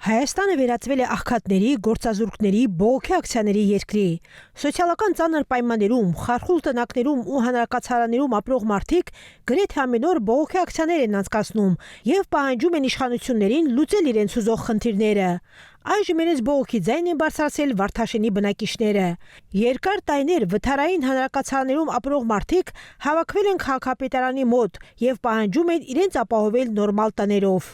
Հայաստանը վերածվել է աղքատների, գործազուրկների, բողոքի ակցիաների երկրի։ Սոցիալական ծանր պայմաններում, խարխուլ տնակներում ու հանրակացարաններում ապրող մարդիկ գրեթե ամեն օր բողոքի ակցիաներ են անցկացնում եւ պահանջում են իշխանություններին լուծել իրենց ուզող խնդիրները։ Այժմ իրենց բողոքի ձայն են բարձրացրել Վարդաշենի բնակիչները։ Երկար տարիներ վթարային հանրակացարաններում ապրող մարդիկ հավաքվել են քաղաքապետարանի մոտ եւ պահանջում են իրենց ապահովել նորմալ տներով։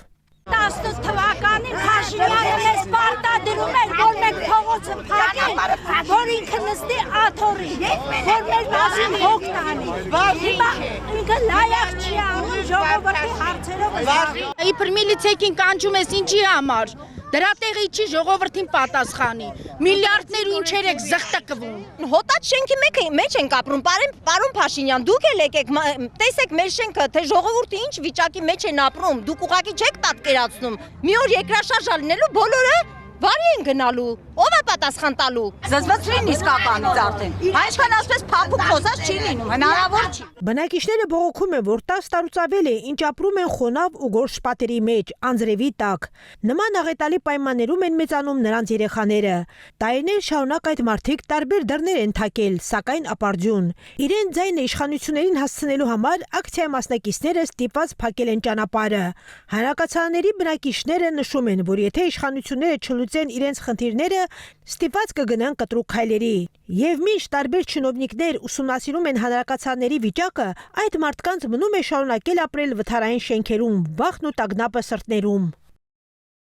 18 թվականին Փաշինյանը մեզ պարտադրում էր, որ մենք փողոցը փակենք, որ ինքը նստի աթոռին, որ մեր մասին հոգ տանի։ Հիմա ինքը լայախ չի անում ժողովրդի հարցերով։ Իբր միլիցեքին կանչում ես ինչի համար։ Դրա տեղի չի ժողովրդին պատասխանի։ Միլիարդներ ու ինչեր եք զղտկվում։ Հոտած շենքի մեջ ենք ապրում, պարոն Փաշինյան, դուք էլ եկեք, տեսեք մեր շենքը, թե ժողովուրդը ինչ վիճակի մեջ են ապրում, դուք ուղղակի չեք պատկերացնում։ Մի օր երկրաշարժ լինելու բոլորը վարի են գնալու, ով է պատասխան տալու։ Զզվացրին իսկականից արդեն։ Այսքան ասպես փափուկ խոսած չի լինում, հնարավոր չի։ Բնակիչները բողոքում են, որ 10 տարուց ավել է, ինչ ապրում են խոնավ ու գորշ պատերի մեջ, անձրևի տակ։ Նման աղետալի պայմաններում են մեծանում նրանց երեխաները։ Տարիներ շարունակ այդ մարդիկ տարբեր դռներ են թակել, սակայն ապարդյուն։ Իրեն ձայնը իշխանություններին հասցնելու համար ակցիայի մասնակիցները ստիպված փակել են ճանապարհը։ Հանրակացարանների բնակիչները նշում են, որ եթե իշխանությունները չլուծեն իրենց խնդիրները, ստիպված կգնան կտրուկ քայլերի։ Եվ մինչ տարբեր չինովնիկներ ուսումնասիրում են հանրակացարանների վիճակը, այդ մարդկանց մնում է շարունակել ապրել վթարային շենքերում, վախն ու տագնապը սրտներում։